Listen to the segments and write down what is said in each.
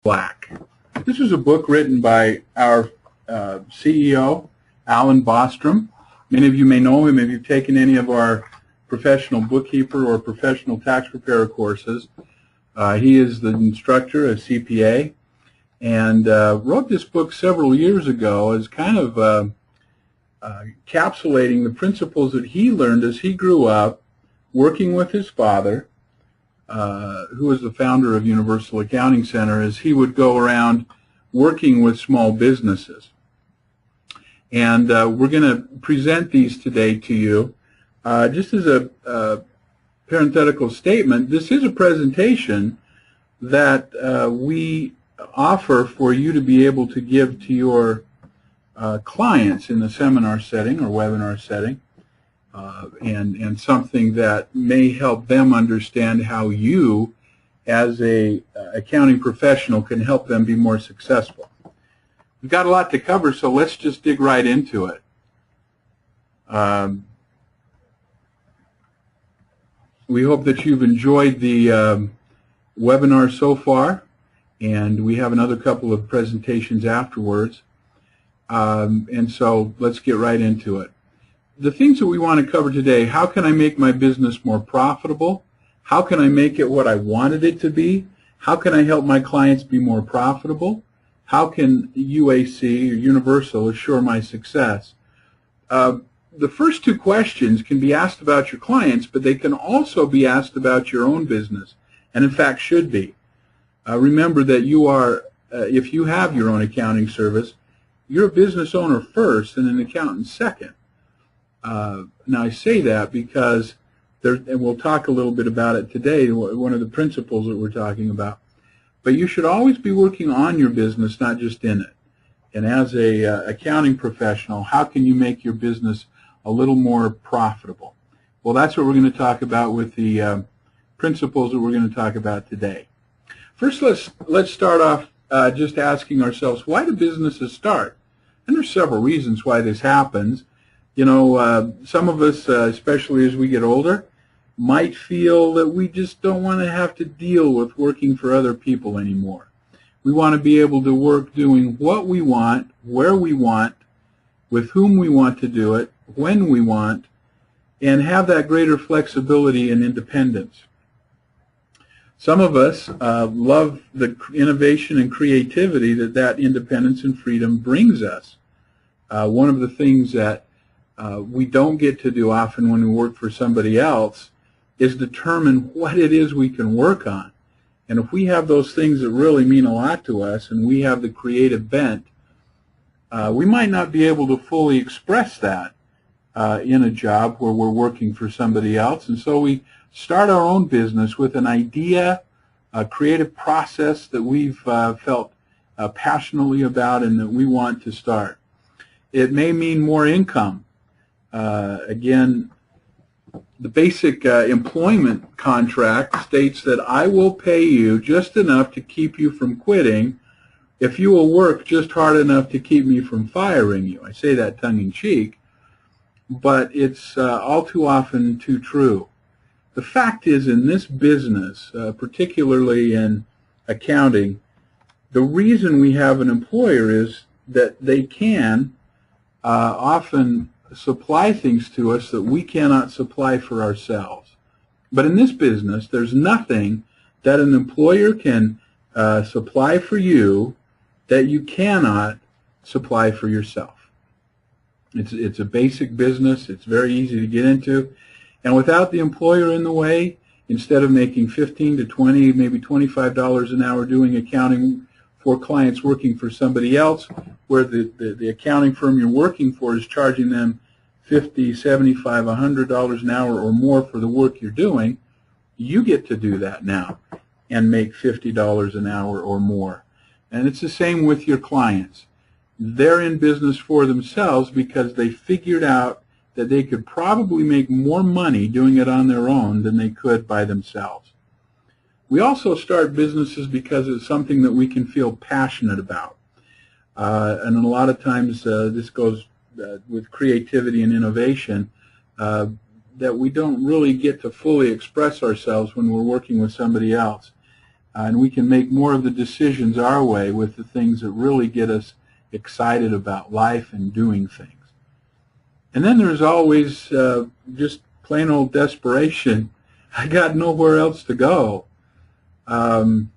Black. This is a book written by our CEO, Alan Bostrom. Many of you may know him if you've taken any of our professional bookkeeper or professional tax preparer courses. He is the instructor, a CPA, and wrote this book several years ago as kind of encapsulating the principles that he learned as he grew up working with his father, who was the founder of Universal Accounting Center, as he would go around working with small businesses. And we're going to present these today to you. Just as a parenthetical statement, this is a presentation that we offer for you to be able to give to your clients in the seminar setting or webinar setting, and something that may help them understand how you, as a accounting professional, can help them be more successful. We've got a lot to cover, so let's just dig right into it. We hope that you've enjoyed the webinar so far, and we have another couple of presentations afterwards. And so let's get right into it. The things that we want to cover today: how can I make my business more profitable? How can I make it what I wanted it to be? How can I help my clients be more profitable? How can UAC, or Universal, assure my success? The first two questions can be asked about your clients, but they can also be asked about your own business, and in fact should be. Remember that you are, if you have your own accounting service, you're a business owner first and an accountant second. Now I say that because, and we'll talk a little bit about it today, one of the principles that we're talking about, but you should always be working on your business, not just in it. And as a accounting professional, how can you make your business a little more profitable? Well, that's what we're going to talk about with the principles that we're going to talk about today. First, let's start off just asking ourselves, why do businesses start? And there's several reasons why this happens. You know, some of us, especially as we get older, might feel that we just don't want to have to deal with working for other people anymore. We want to be able to work doing what we want, where we want, with whom we want to do it, when we want, and have that greater flexibility and independence. Some of us love the innovation and creativity that independence and freedom brings us. One of the things that we don't get to do often when we work for somebody else is determine what it is we can work on. And if we have those things that really mean a lot to us and we have the creative bent, we might not be able to fully express that in a job where we're working for somebody else. And so we start our own business with an idea, a creative process that we've felt passionately about and that we want to start. It may mean more income. Again, the basic employment contract states that I will pay you just enough to keep you from quitting if you will work just hard enough to keep me from firing you. I say that tongue-in-cheek, but it's all too often too true. The fact is, in this business, particularly in accounting, the reason we have an employer is that they can often supply things to us that we cannot supply for ourselves. But in this business, there's nothing that an employer can supply for you that you cannot supply for yourself. It's a basic business. It's very easy to get into. And without the employer in the way, instead of making $15 to $20, maybe $25 an hour doing accounting for clients working for somebody else, where the accounting firm you're working for is charging them $50, $75, $100 an hour or more for the work you're doing, you get to do that now and make $50 an hour or more. And it's the same with your clients. They're in business for themselves because they figured out that they could probably make more money doing it on their own than they could by themselves. We also start businesses because it's something that we can feel passionate about. And a lot of times this goes with creativity and innovation, that we don't really get to fully express ourselves when we're working with somebody else. and we can make more of the decisions our way with the things that really get us excited about life and doing things. And then there's always just plain old desperation. I got nowhere else to go. And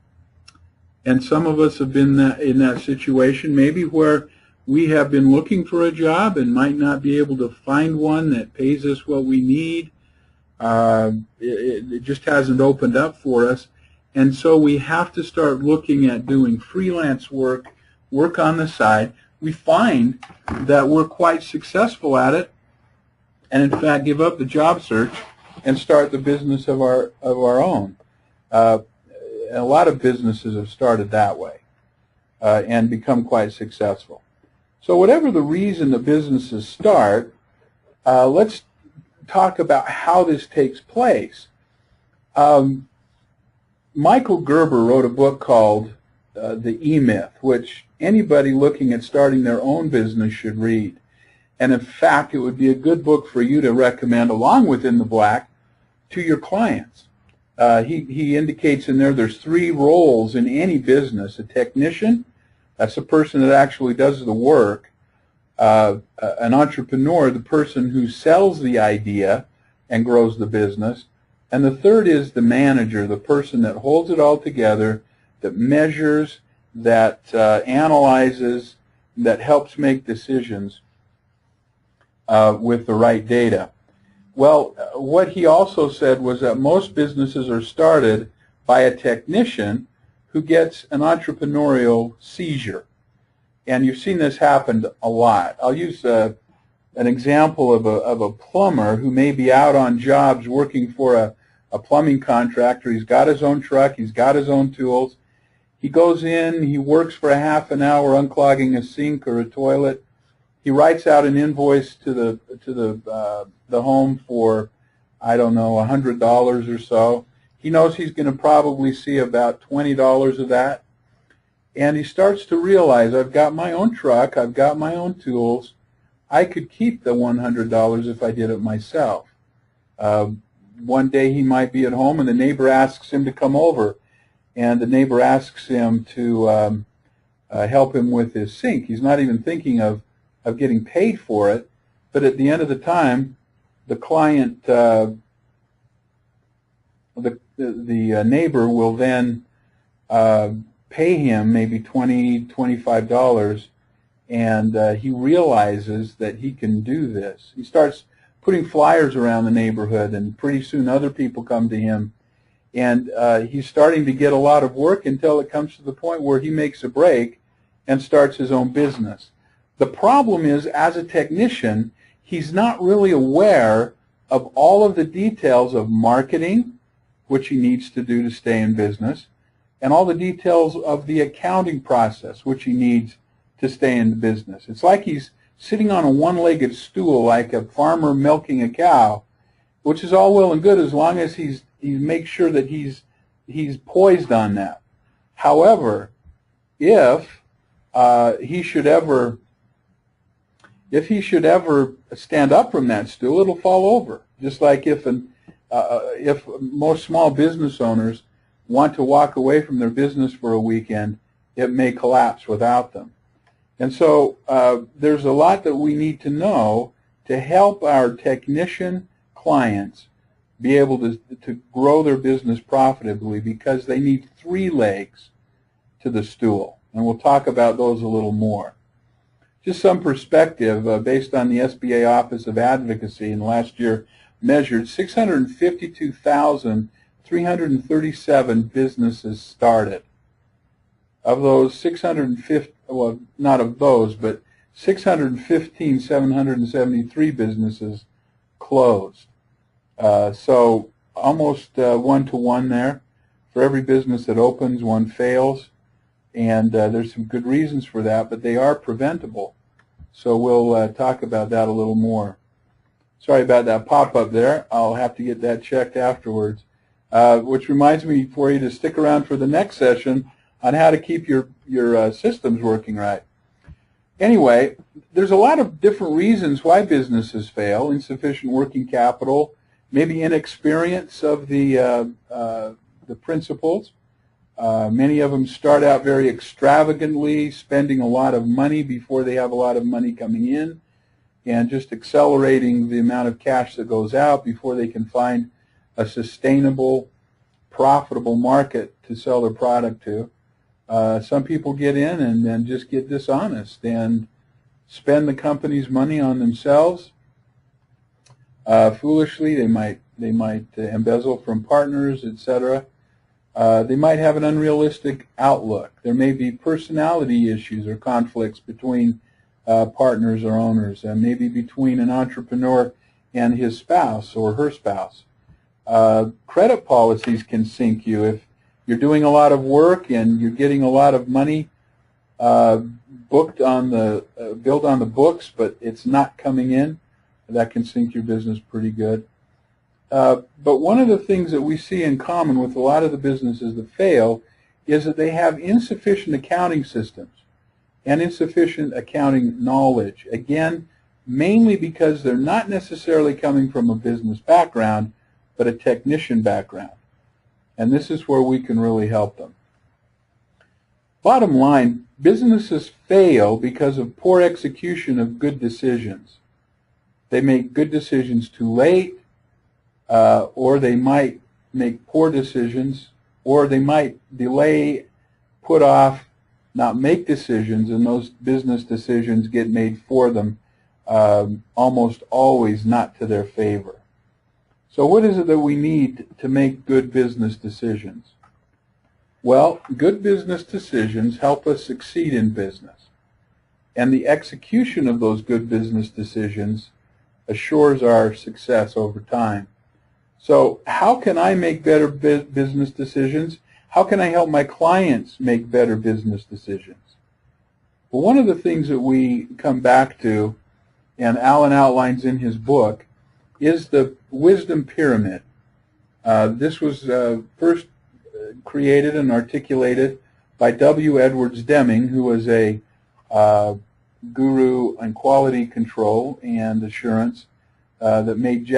some of us have been in that situation, maybe where we have been looking for a job and might not be able to find one that pays us what we need. It just hasn't opened up for us. And so we have to start looking at doing freelance work on the side. We find that we're quite successful at it, and in fact give up the job search and start the business of our own. A lot of businesses have started that way and become quite successful. So whatever the reason the businesses start, let's talk about how this takes place. Michael Gerber wrote a book called The E-Myth, which anybody looking at starting their own business should read. And in fact, it would be a good book for you to recommend, along with In the Black, to your clients. He indicates in there there's 3 roles in any business. A technician, that's the person that actually does the work. An entrepreneur, the person who sells the idea and grows the business. And the third is the manager, the person that holds it all together, that measures, that analyzes, that helps make decisions with the right data. Well, what he also said was that most businesses are started by a technician who gets an entrepreneurial seizure. And you've seen this happen a lot. I'll use an example of a plumber who may be out on jobs working for a plumbing contractor. He's got his own truck. He's got his own tools. He goes in. He works for a half an hour unclogging a sink or a toilet. He writes out an invoice to the home for, I don't know, $100 or so. He knows he's going to probably see about $20 of that. And he starts to realize, I've got my own truck, I've got my own tools. I could keep the $100 if I did it myself. One day he might be at home and the neighbor asks him to come over. And the neighbor asks him to help him with his sink. He's not even thinking of getting paid for it. But at the end of the time, the client, the neighbor will then pay him maybe $20, $25, and he realizes that he can do this. He starts putting flyers around the neighborhood, and pretty soon other people come to him, and he's starting to get a lot of work until it comes to the point where he makes a break and starts his own business. The problem is, as a technician, he's not really aware of all of the details of marketing, which he needs to do to stay in business, and all the details of the accounting process, which he needs to stay in business. It's like he's sitting on a one-legged stool like a farmer milking a cow, which is all well and good as long as he makes sure that he's poised on that. However, if he should ever stand up from that stool, it'll fall over. Just like if most small business owners want to walk away from their business for a weekend, it may collapse without them. And so there's a lot that we need to know to help our technician clients be able to grow their business profitably, because they need 3 legs to the stool. And we'll talk about those a little more. Just some perspective based on the SBA Office of Advocacy in last year measured 652,337 businesses started. Of those 650, well, not of those, but 615,773 businesses closed. So almost 1-to-1 there. For every business that opens, one fails. And there's some good reasons for that, but they are preventable. So we'll talk about that a little more. Sorry about that pop-up there. I'll have to get that checked afterwards. Which reminds me for you to stick around for the next session on how to keep your systems working right. Anyway, there's a lot of different reasons why businesses fail. Insufficient working capital, maybe inexperience of the principles. Many of them start out very extravagantly, spending a lot of money before they have a lot of money coming in, and just accelerating the amount of cash that goes out before they can find a sustainable, profitable market to sell their product to. Some people get in and then just get dishonest and spend the company's money on themselves. Foolishly, they might embezzle from partners, etc. They might have an unrealistic outlook. There may be personality issues or conflicts between partners or owners, and maybe between an entrepreneur and his spouse or her spouse. Credit policies can sink you. If you're doing a lot of work and you're getting a lot of money billed on the books, but it's not coming in, that can sink your business pretty good. But one of the things that we see in common with a lot of the businesses that fail is that they have insufficient accounting systems and insufficient accounting knowledge. Again, mainly because they're not necessarily coming from a business background, but a technician background. And this is where we can really help them. Bottom line, businesses fail because of poor execution of good decisions. They make good decisions too late, or they might make poor decisions, or they might delay, put off, not make decisions, and those business decisions get made for them, almost always not to their favor. So what is it that we need to make good business decisions? Well, good business decisions help us succeed in business, and the execution of those good business decisions assures our success over time. So how can I make better business decisions? How can I help my clients make better business decisions? Well, one of the things that we come back to, and Alan outlines in his book, is the wisdom pyramid. This was first created and articulated by W. Edwards Deming, who was a guru in quality control and assurance that made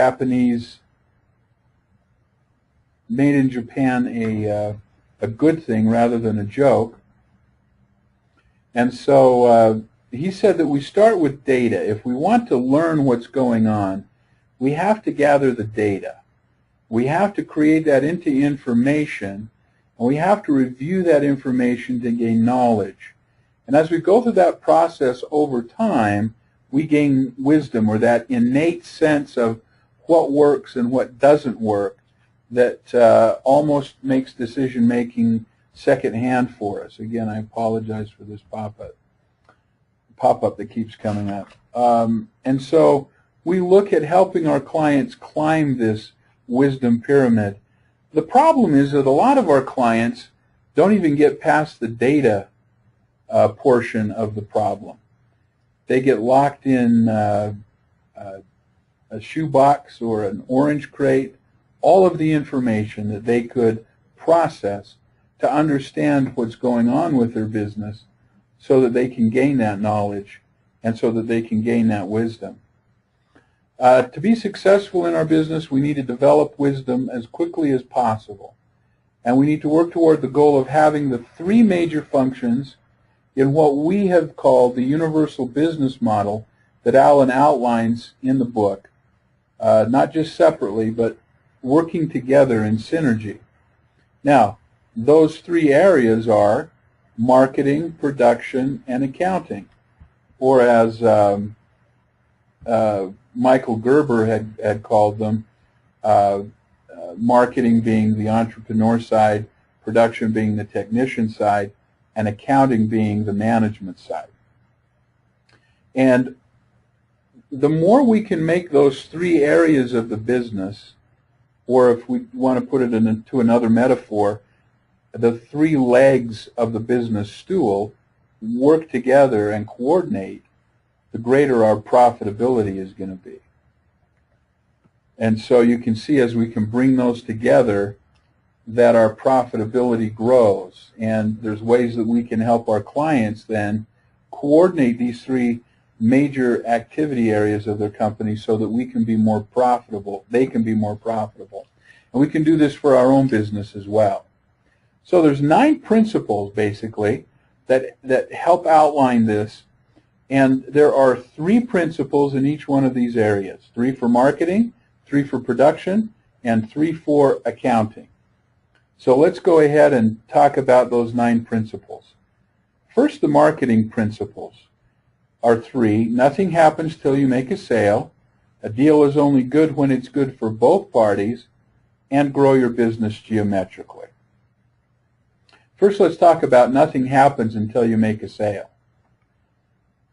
made in Japan a good thing rather than a joke. And so he said that we start with data. If we want to learn what's going on, we have to gather the data. We have to create that into information, and we have to review that information to gain knowledge. And as we go through that process over time, we gain wisdom, or that innate sense of what works and what doesn't work that almost makes decision-making secondhand for us. Again, I apologize for this pop-up that keeps coming up. And so we look at helping our clients climb this wisdom pyramid. The problem is that a lot of our clients don't even get past the data portion of the problem. They get locked in a shoebox or an orange crate, all of the information that they could process to understand what's going on with their business so that they can gain that knowledge and so that they can gain that wisdom. To be successful in our business, we need to develop wisdom as quickly as possible. And we need to work toward the goal of having the three major functions in what we have called the universal business model that Alan outlines in the book, not just separately, but working together in synergy. Now, those three areas are marketing, production, and accounting, or as Michael Gerber had called them, marketing being the entrepreneur side, production being the technician side, and accounting being the management side. And the more we can make those three areas of the business, or if we want to put it into another metaphor, the three legs of the business stool work together and coordinate, the greater our profitability is going to be. And so you can see as we can bring those together that our profitability grows. And there's ways that we can help our clients then coordinate these three major activity areas of their company so that we can be more profitable, they can be more profitable. And we can do this for our own business as well. So there's 9 principles, basically, that help outline this. And there are 3 principles in each one of these areas. 3 for marketing, 3 for production, and 3 for accounting. So let's go ahead and talk about those 9 principles. First, the marketing principles are 3. Nothing happens till you make a sale. A deal is only good when it's good for both parties, and grow your business geometrically. First, let's talk about nothing happens until you make a sale.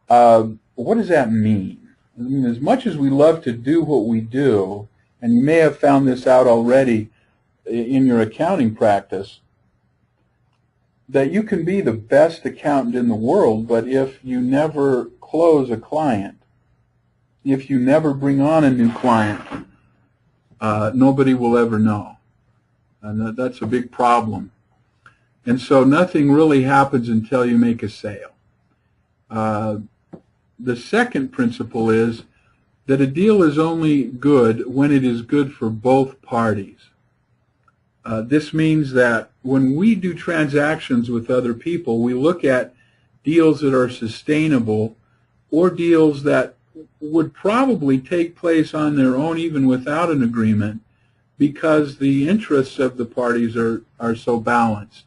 What does that mean? I mean, as much as we love to do what we do, and you may have found this out already in your accounting practice, that you can be the best accountant in the world, but if you never close a client, if you never bring on a new client, nobody will ever know. And that's a big problem. And so nothing really happens until you make a sale. The second principle is that a deal is only good when it is good for both parties. This means that when we do transactions with other people, we look at deals that are sustainable or deals that would probably take place on their own even without an agreement, because the interests of the parties are so balanced.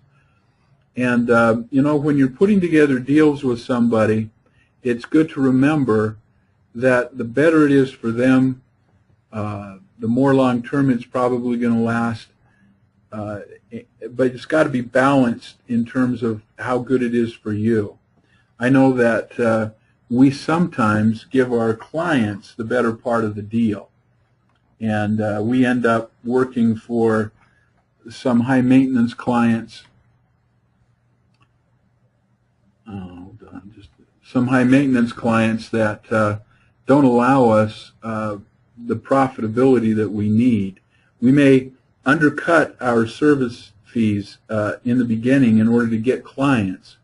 And you know, when you're putting together deals with somebody, it's good to remember that the better it is for them, the more long term it's probably going to last. But it's got to be balanced in terms of how good it is for you. I know that we sometimes give our clients the better part of the deal, and we end up working for some high maintenance clients. Some high maintenance clients that don't allow us the profitability that we need. We may undercut our service fees in the beginning in order to get clients,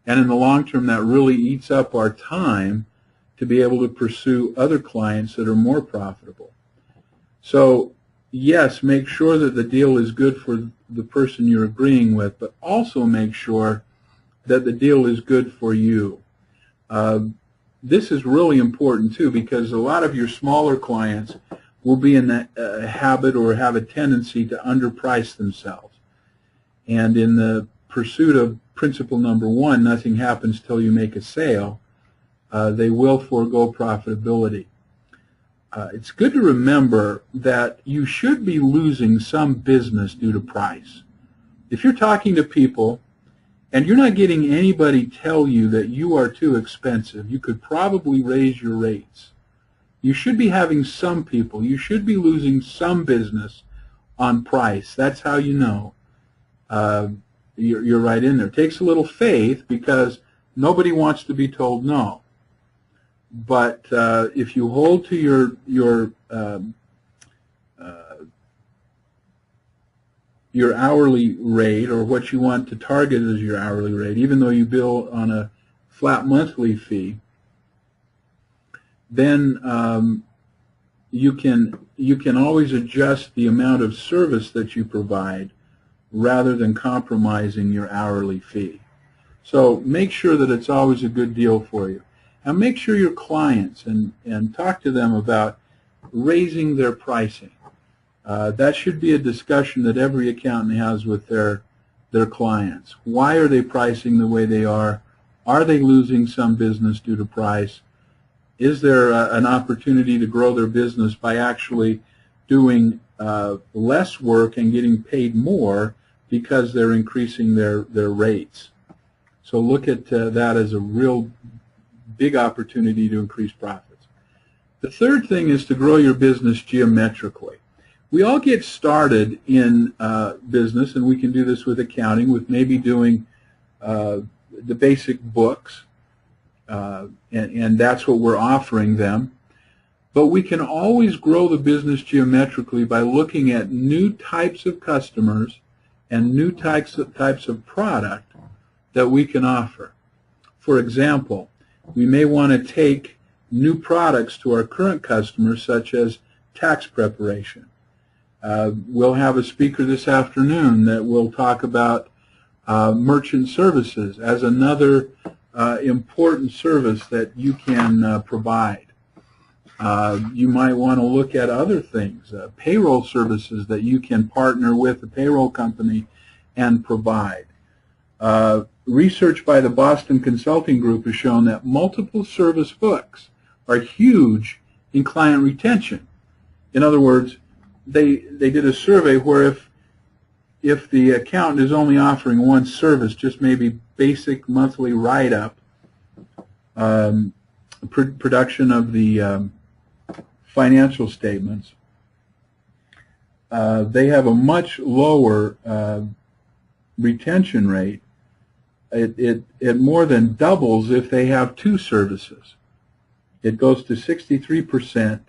and in the long term that really eats up our time to be able to pursue other clients that are more profitable. So yes, make sure that the deal is good for the person you're agreeing with, but also make sure that the deal is good for you. This is really important too, because a lot of your smaller clients will be in the habit or have a tendency to underprice themselves. And in the pursuit of principle number 1, nothing happens till you make a sale, they will forego profitability. It's good to remember that you should be losing some business due to price. If you're talking to people and you're not getting anybody tell you that you are too expensive, you could probably raise your rates. You should be having some people, you should be losing some business on price. That's how you know you're right in there. It takes a little faith, because nobody wants to be told no. But if you hold to your hourly rate, or what you want to target as your hourly rate, even though you bill on a flat monthly fee, then you can always adjust the amount of service that you provide rather than compromising your hourly fee. So make sure that it's always a good deal for you. And make sure your clients and talk to them about raising their pricing. That should be a discussion that every accountant has with their clients. Why are they pricing the way they are? Are they losing some business due to price? Is there an opportunity to grow their business by actually doing less work and getting paid more because they're increasing their rates? So look at that as a real big opportunity to increase profits. The third thing is to grow your business geometrically. We all get started in business, and we can do this with accounting, with maybe doing the basic books, and that's what we're offering them. But we can always grow the business geometrically by looking at new types of customers and new types of product that we can offer. For example, we may want to take new products to our current customers, such as tax preparation. We'll have a speaker this afternoon that will talk about Merchant services as another important service that you can provide. You might want to look at other things, payroll services that you can partner with a payroll company and provide. Research by the Boston Consulting Group has shown that multiple service hooks are huge in client retention. In other words, they did a survey where if the accountant is only offering one service, just maybe basic monthly write-up, production of the financial statements, they have a much lower retention rate. It more than doubles if they have two services. It goes to 63%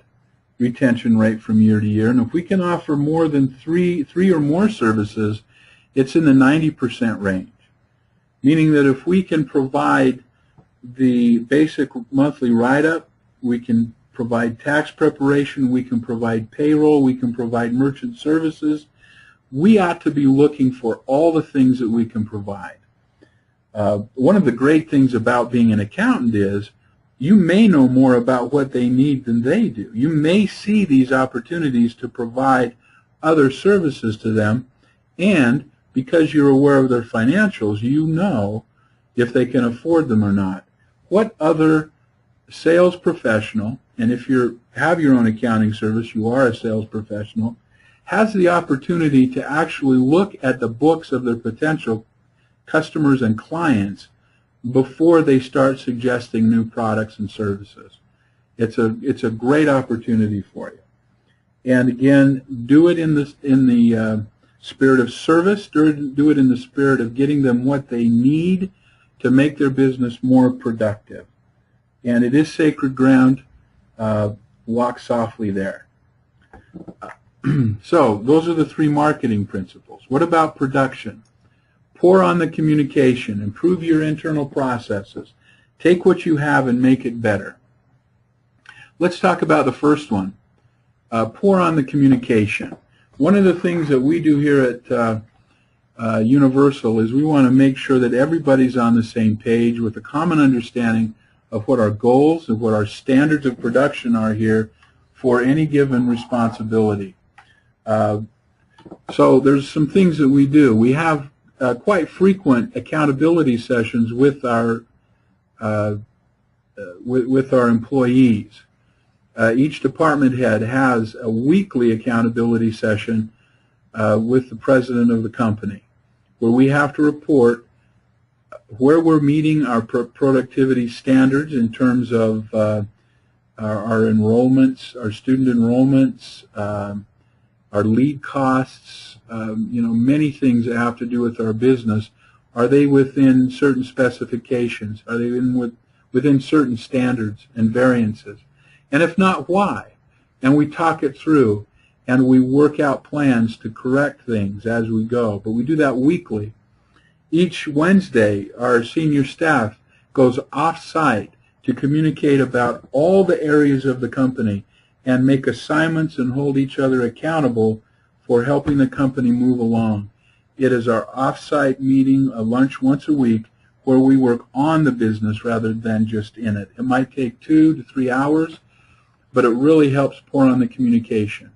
retention rate from year to year, and if we can offer more than three or more services, it's in the 90% range. Meaning that if we can provide the basic monthly write-up, we can provide tax preparation, we can provide payroll, we can provide merchant services, we ought to be looking for all the things that we can provide. One of the great things about being an accountant is you may know more about what they need than they do. You may see these opportunities to provide other services to them, and because you're aware of their financials, you know if they can afford them or not. What other sales professional, and if you have your own accounting service, you are a sales professional, has the opportunity to actually look at the books of their potential customers and clients before they start suggesting new products and services? It's a great opportunity for you. And again, do it in the spirit of service. Do it in the spirit of getting them what they need to make their business more productive. And it is sacred ground. Walk softly there. So those are the three marketing principles. What about production? Pour on the communication. Improve your internal processes. Take what you have and make it better. Let's talk about the first one. Pour on the communication. One of the things that we do here at Universal is we want to make sure that everybody's on the same page with a common understanding of what our goals and what our standards of production are here for any given responsibility. So there's some things that we do. We have quite frequent accountability sessions with our employees. Each department head has a weekly accountability session with the president of the company, where we have to report where we're meeting our productivity standards in terms of our enrollments, our student enrollments, our lead costs, many things that have to do with our business. Are they within certain specifications? Are they within certain standards and variances? And if not, why? And we talk it through, and we work out plans to correct things as we go. But we do that weekly. Each Wednesday, our senior staff goes off-site to communicate about all the areas of the company and make assignments and hold each other accountable for helping the company move along. It is our off-site meeting, a lunch once a week, where we work on the business rather than just in it. It might take 2 to 3 hours, but it really helps pour on the communication.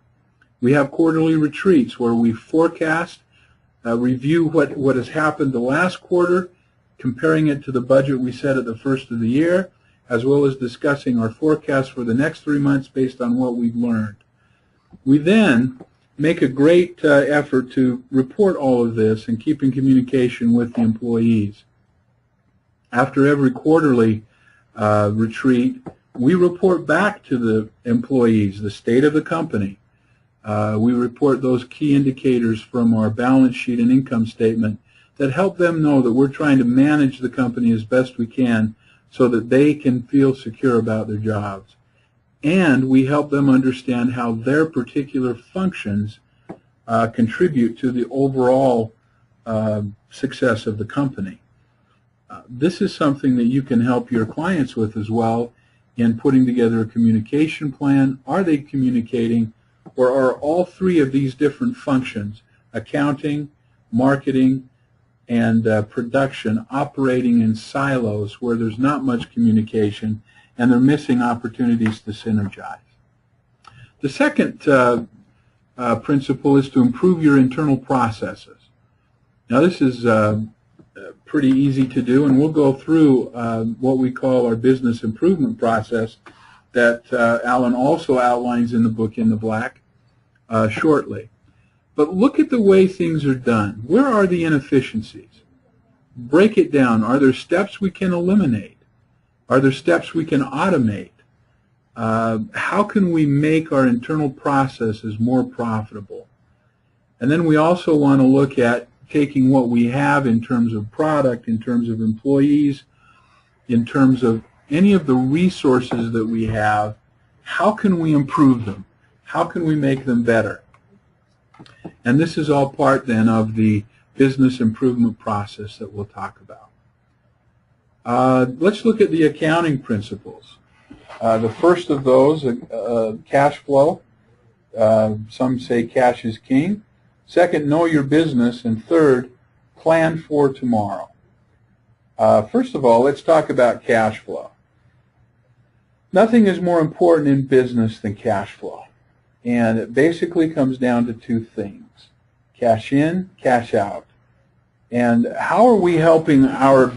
We have quarterly retreats where we forecast, review what has happened the last quarter, comparing it to the budget we set at the first of the year, as well as discussing our forecast for the next 3 months based on what we've learned. We then make a great effort to report all of this and keep in communication with the employees. After every quarterly retreat, we report back to the employees the state of the company. We report those key indicators from our balance sheet and income statement that help them know that we're trying to manage the company as best we can so that they can feel secure about their jobs. And we help them understand how their particular functions contribute to the overall success of the company. This is something that you can help your clients with as well in putting together a communication plan. Are they communicating, or are all three of these different functions, accounting, marketing, and production operating in silos where there's not much communication and they're missing opportunities to synergize. The second principle is to improve your internal processes. Now this is pretty easy to do, and we'll go through what we call our business improvement process that Alan also outlines in the book In the Black shortly. But look at the way things are done. Where are the inefficiencies? Break it down. Are there steps we can eliminate? Are there steps we can automate? How can we make our internal processes more profitable? And then we also want to look at taking what we have in terms of product, in terms of employees, in terms of any of the resources that we have. How can we improve them? How can we make them better? And this is all part then of the business improvement process that we'll talk about. Let's look at the accounting principles. The first of those, cash flow. Some say cash is king. Second, know your business. And third, plan for tomorrow. First of all, let's talk about cash flow. Nothing is more important in business than cash flow. And it basically comes down to two things: cash in, cash out. And how are we helping our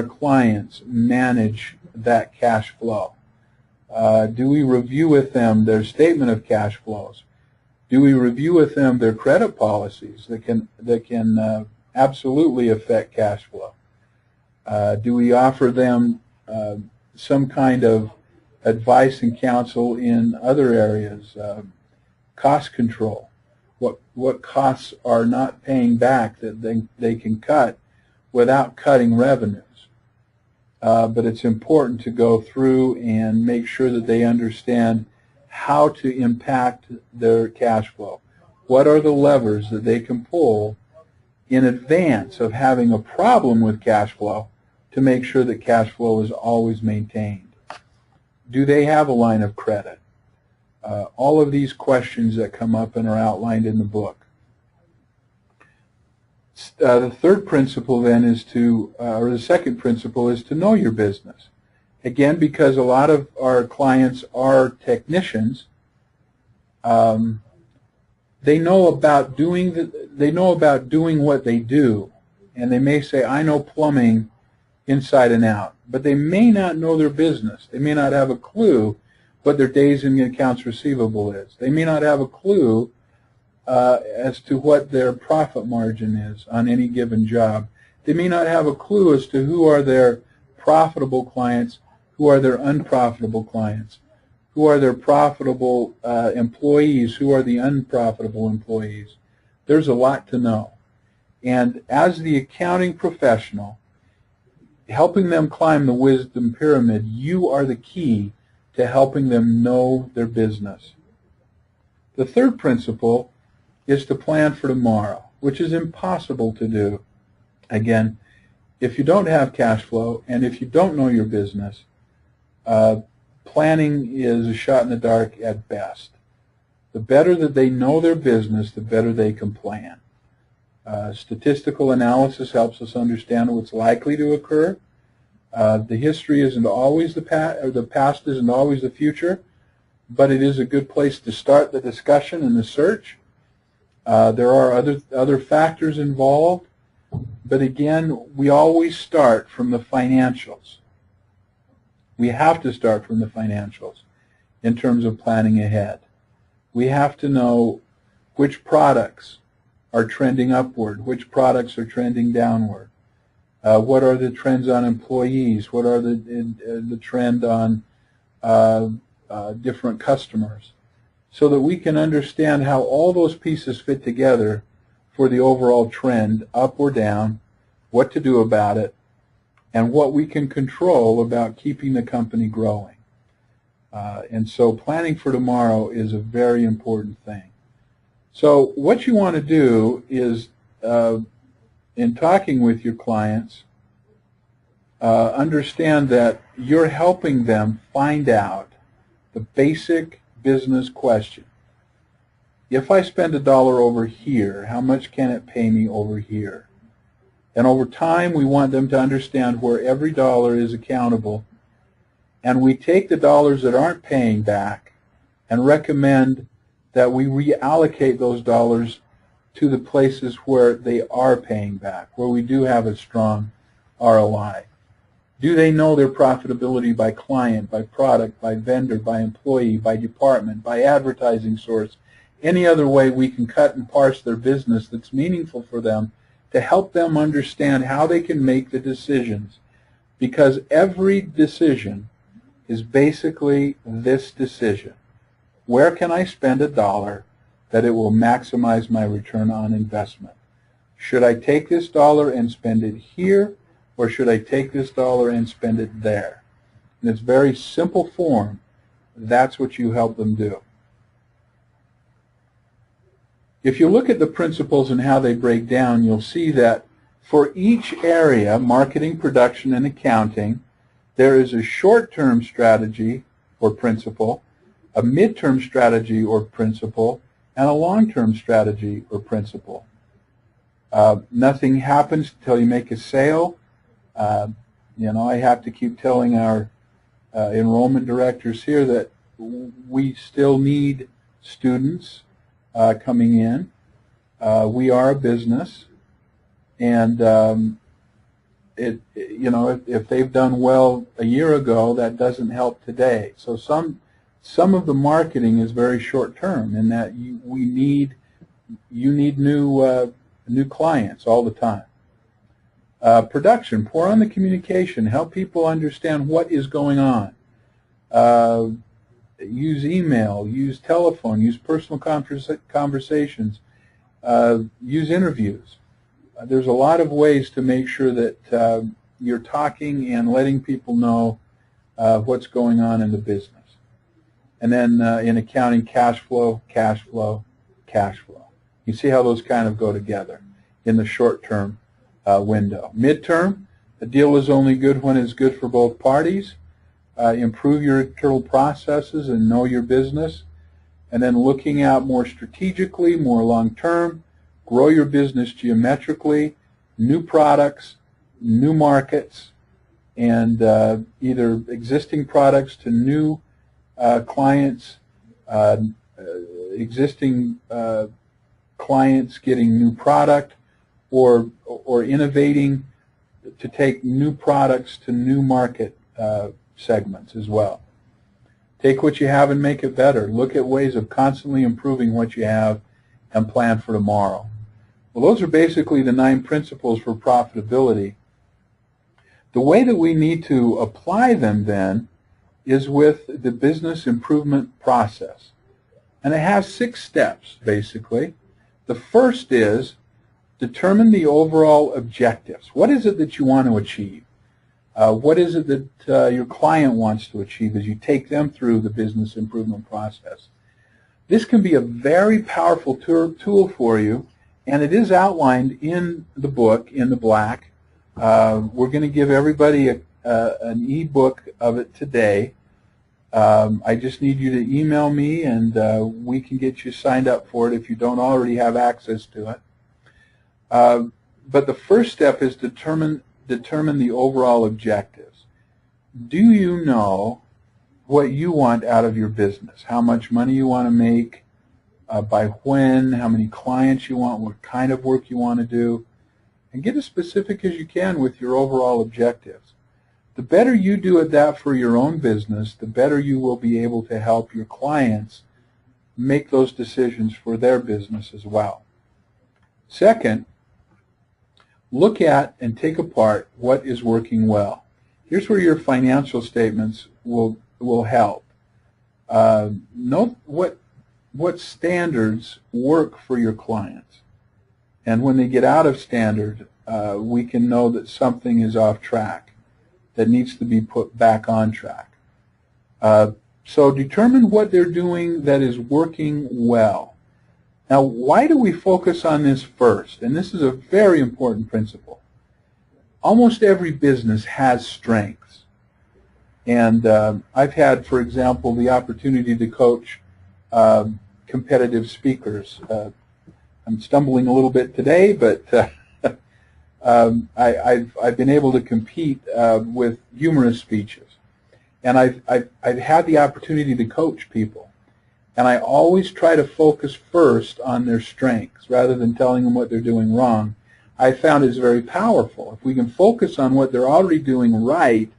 clients manage that cash flow? Do we review with them their statement of cash flows? Do we review with them their credit policies that can absolutely affect cash flow? Do we offer them some kind of advice and counsel in other areas? Cost control. What costs are not paying back that they can cut without cutting revenues? But it's important to go through and make sure that they understand how to impact their cash flow. What are the levers that they can pull in advance of having a problem with cash flow to make sure that cash flow is always maintained? Do they have a line of credit? All of these questions that come up and are outlined in the book. The third principle then is or the second principle is to know your business. Again, because a lot of our clients are technicians, they know about doing what they do, and they may say, I know plumbing inside and out, but they may not know their business. They may not have a clue what their days in the accounts receivable is. They may not have a clue as to what their profit margin is on any given job. They may not have a clue as to who are their profitable clients, who are their unprofitable clients, who are their profitable employees, who are the unprofitable employees. There's a lot to know. And as the accounting professional, helping them climb the wisdom pyramid, you are the key to helping them know their business. The third principle is to plan for tomorrow, which is impossible to do. Again, if you don't have cash flow and if you don't know your business, planning is a shot in the dark at best. The better that they know their business, the better they can plan. Statistical analysis helps us understand what's likely to occur. The history isn't always the past isn't always the future, but it is a good place to start the discussion and the search. There are other factors involved, but again, we always start from the financials. We have to start from the financials in terms of planning ahead. We have to know which products are trending upward, which products are trending downward. What are the trends on employees? What are the trend on different customers? So that we can understand how all those pieces fit together for the overall trend, up or down, what to do about it, and what we can control about keeping the company growing. And so planning for tomorrow is a very important thing. So what you want to do is, in talking with your clients, understand that you're helping them find out the basic business question. if I spend $1 over here, how much can it pay me over here? And over time, we want them to understand where every dollar is accountable. And we take the dollars that aren't paying back and recommend that we reallocate those dollars to the places where they are paying back, where we do have a strong ROI. Do they know their profitability by client, by product, by vendor, by employee, by department, by advertising source, any other way we can cut and parse their business that's meaningful for them to help them understand how they can make the decisions? Because every decision is basically this decision. Where can I spend $1 that it will maximize my return on investment? Should I take this dollar and spend it here, or should I take this dollar and spend it there? In its very simple form, that's what you help them do. If you look at the principles and how they break down, you'll see that for each area, marketing, production, and accounting, there is a short-term strategy or principle, a mid-term strategy or principle, and a long-term strategy or principle. Nothing happens until you make a sale. I have to keep telling our enrollment directors here that we still need students coming in. We are a business, and if they've done well a year ago, that doesn't help today. So some of the marketing is very short term, in that you need new clients all the time. Production, pour on the communication, help people understand what is going on. Use email, use telephone, use personal conversations, use interviews. There's a lot of ways to make sure that you're talking and letting people know what's going on in the business. And then in accounting, cash flow, cash flow, cash flow. You see how those kind of go together in the short-term window. Mid-term, a deal is only good when it's good for both parties. Improve your internal processes and know your business. And then looking out more strategically, more long-term, grow your business geometrically, new products, new markets, and either existing products to new clients, existing clients getting new product, or innovating to take new products to new market segments as well. Take what you have and make it better. Look at ways of constantly improving what you have and plan for tomorrow. Well, those are basically the 9 principles for profitability. The way that we need to apply them then is with the business improvement process. And it has 6 steps, basically. The first is determine the overall objectives. What is it that you want to achieve? What is it that your client wants to achieve as you take them through the business improvement process? This can be a very powerful tool for you, and it is outlined in the book, in the black. We're going to give everybody an e-book of it today. I just need you to email me, and we can get you signed up for it if you don't already have access to it. But the first step is determine the overall objectives. Do you know what you want out of your business? How much money you want to make, by when, how many clients you want, what kind of work you want to do, and get as specific as you can with your overall objectives. The better you do at that for your own business, the better you will be able to help your clients make those decisions for their business as well. Second, look at and take apart what is working well. Here's where your financial statements will help. Note what standards work for your clients. And when they get out of standard, we can know that something is off track, that needs to be put back on track. So determine what they're doing that is working well. Now, why do we focus on this first? And this is a very important principle. Almost every business has strengths. And I've had, for example, the opportunity to coach competitive speakers. I'm stumbling a little bit today, but I've been able to compete with humorous speeches, and I've had the opportunity to coach people, and I always try to focus first on their strengths rather than telling them what they're doing wrong. I found it's very powerful. If we can focus on what they're already doing right,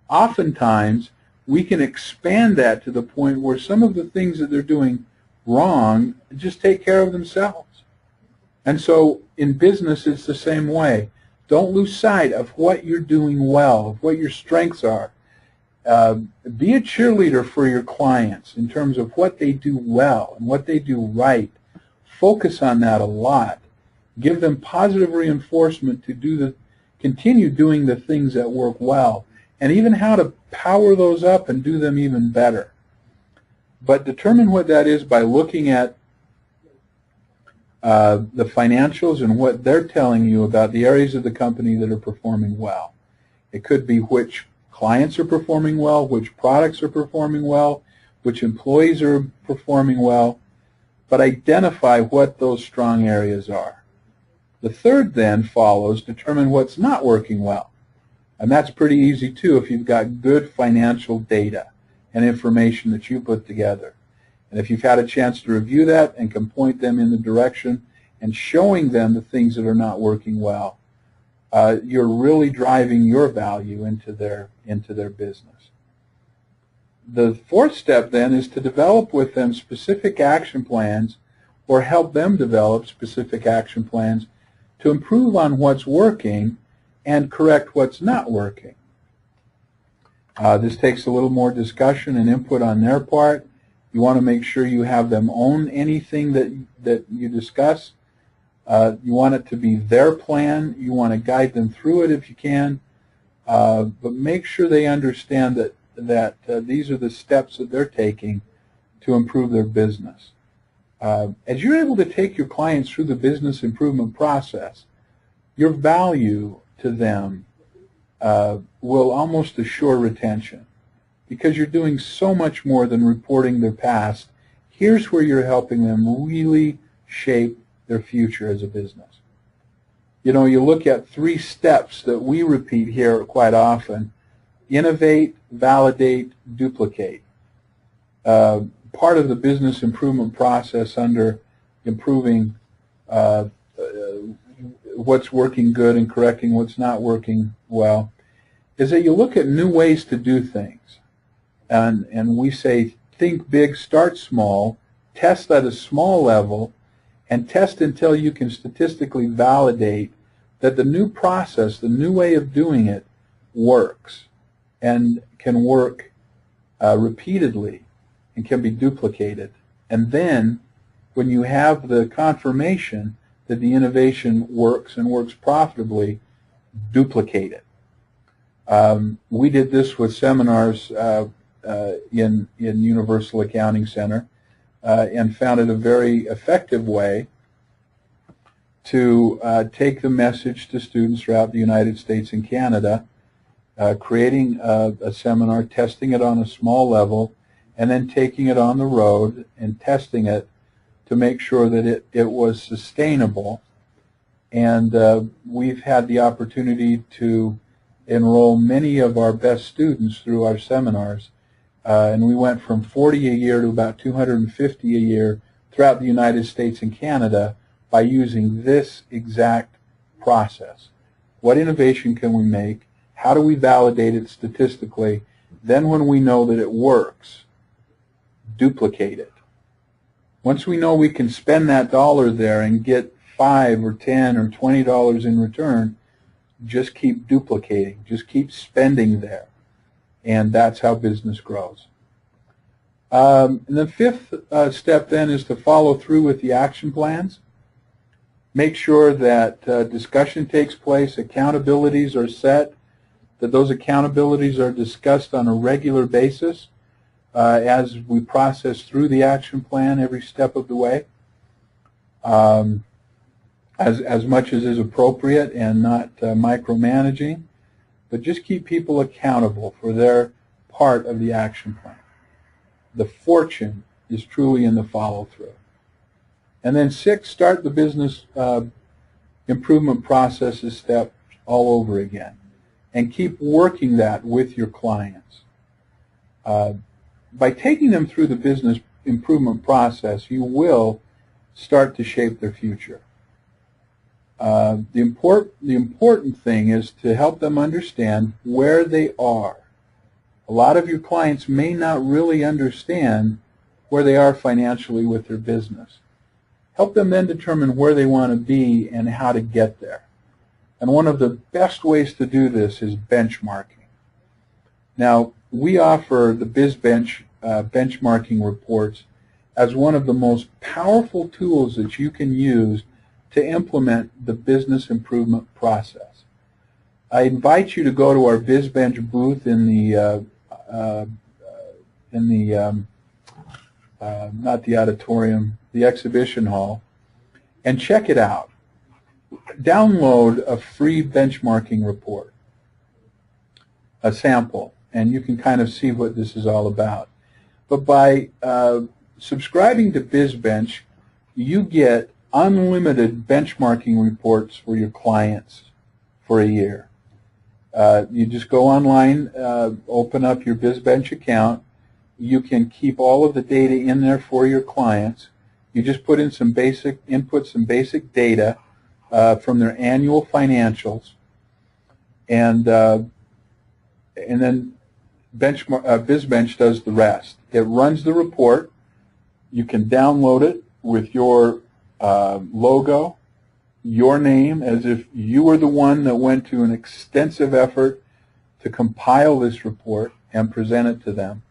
oftentimes we can expand that to the point where some of the things that they're doing wrong just take care of themselves. And so in business, it's the same way. Don't lose sight of what you're doing well, of what your strengths are. Be a cheerleader for your clients in terms of what they do well and what they do right. Focus on that a lot. Give them positive reinforcement to continue doing the things that work well, and even how to power those up and do them even better. But determine what that is by looking at the financials and what they're telling you about the areas of the company that are performing well. It could be which clients are performing well, which products are performing well, which employees are performing well, but identify what those strong areas are. The third then follows, determine what's not working well. And that's pretty easy too if you've got good financial data and information that you put together. And if you've had a chance to review that and can point them in the direction and showing them the things that are not working well, you're really driving your value into their business. The fourth step then is to develop with them specific action plans, or help them develop specific action plans to improve on what's working and correct what's not working. This takes a little more discussion and input on their part. You want to make sure you have them own anything that you discuss. You want it to be their plan. You want to guide them through it if you can, but make sure they understand that these are the steps that they're taking to improve their business. As you're able to take your clients through the business improvement process, your value to them will almost assure retention, because you're doing so much more than reporting their past. Here's where you're helping them really shape their future as a business. You know, you look at 3 steps that we repeat here quite often: innovate, validate, duplicate. Part of the business improvement process under improving what's working good and correcting what's not working well is that you look at new ways to do things. And we say, think big, start small, test at a small level, and test until you can statistically validate that the new process, the new way of doing it, works and can work repeatedly and can be duplicated. And then when you have the confirmation that the innovation works and works profitably, duplicate it. We did this with seminars in Universal Accounting Center and found it a very effective way to take the message to students throughout the United States and Canada, creating a seminar, testing it on a small level, and then taking it on the road and testing it to make sure that it was sustainable. And we've had the opportunity to enroll many of our best students through our seminars. And we went from 40 a year to about 250 a year throughout the United States and Canada by using this exact process. What innovation can we make? How do we validate it statistically? Then when we know that it works, duplicate it. Once we know we can spend that dollar there and get $5 or $10 or $20 in return, just keep duplicating, just keep spending there. And that's how business grows. And the fifth step then is to follow through with the action plans. Make sure that discussion takes place, accountabilities are set, that those accountabilities are discussed on a regular basis as we process through the action plan every step of the way, as much as is appropriate and not micromanaging, but just keep people accountable for their part of the action plan. The fortune is truly in the follow-through. And then 6, start the business improvement processes step all over again. And keep working that with your clients. By taking them through the business improvement process, you will start to shape their future. The important thing is to help them understand where they are. A lot of your clients may not really understand where they are financially with their business. Help them then determine where they want to be and how to get there. And one of the best ways to do this is benchmarking. Now, we offer the BizBench benchmarking reports as one of the most powerful tools that you can use to implement the business improvement process. I invite you to go to our BizBench booth in the not the auditorium, the exhibition hall, and check it out. Download a free benchmarking report, a sample, and you can kind of see what this is all about. But by subscribing to BizBench, you get unlimited benchmarking reports for your clients for a year. You just go online, open up your BizBench account. You can keep all of the data in there for your clients. You just put in some basic data from their annual financials, and then BizBench does the rest. It runs the report. You can download it with your logo, your name, as if you were the one that went to an extensive effort to compile this report and present it to them.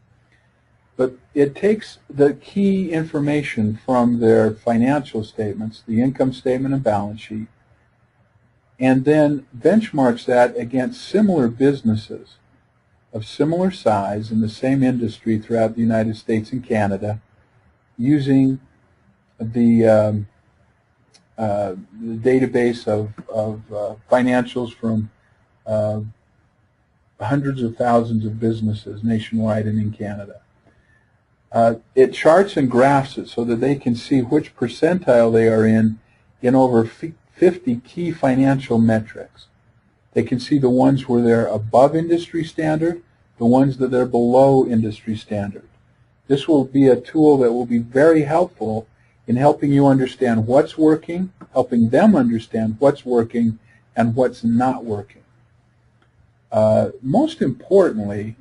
But it takes the key information from their financial statements, the income statement and balance sheet, and then benchmarks that against similar businesses of similar size in the same industry throughout the United States and Canada, using the database of financials from hundreds of thousands of businesses nationwide and in Canada. It charts and graphs it so that they can see which percentile they are in over 50 key financial metrics. They can see the ones where they're above industry standard, the ones that they're below industry standard. This will be a tool that will be very helpful in helping you understand what's working, helping them understand what's working and what's not working. Most importantly,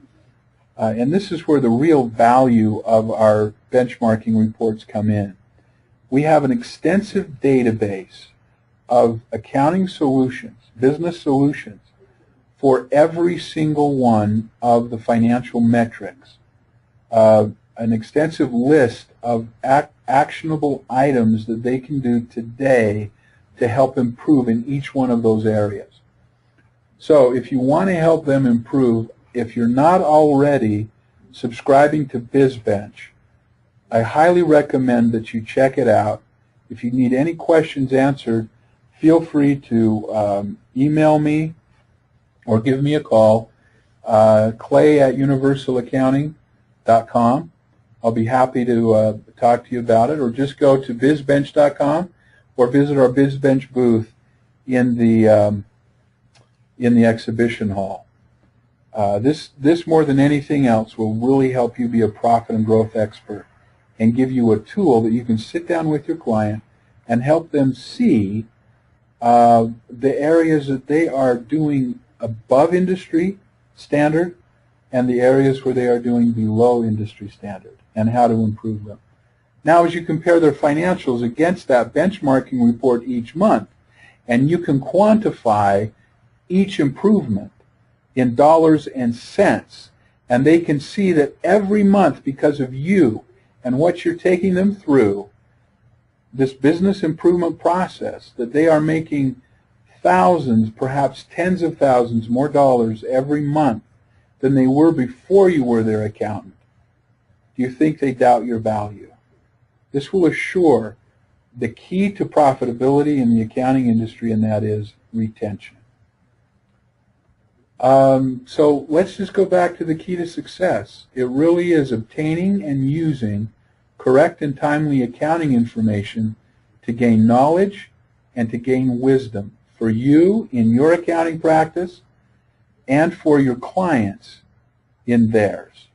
and this is where the real value of our benchmarking reports come in, we have an extensive database of accounting solutions, business solutions, for every single one of the financial metrics. An extensive list of actionable items that they can do today to help improve in each one of those areas. So if you want to help them improve, if you're not already subscribing to BizBench, I highly recommend that you check it out. If you need any questions answered, feel free to email me or give me a call, clay@universalaccounting.com. I'll be happy to talk to you about it, or just go to bizbench.com or visit our BizBench booth in the exhibition hall. This more than anything else will really help you be a profit and growth expert and give you a tool that you can sit down with your client and help them see the areas that they are doing above industry standard and the areas where they are doing below industry standard and how to improve them. Now, as you compare their financials against that benchmarking report each month, and you can quantify each improvement in dollars and cents, and they can see that every month, because of you and what you're taking them through, this business improvement process, that they are making thousands, perhaps tens of thousands more dollars every month than they were before you were their accountant. Do you think they doubt your value? This will assure the key to profitability in the accounting industry, and that is retention. So let's just go back to the key to success. It really is obtaining and using correct and timely accounting information to gain knowledge and to gain wisdom for you in your accounting practice and for your clients in theirs.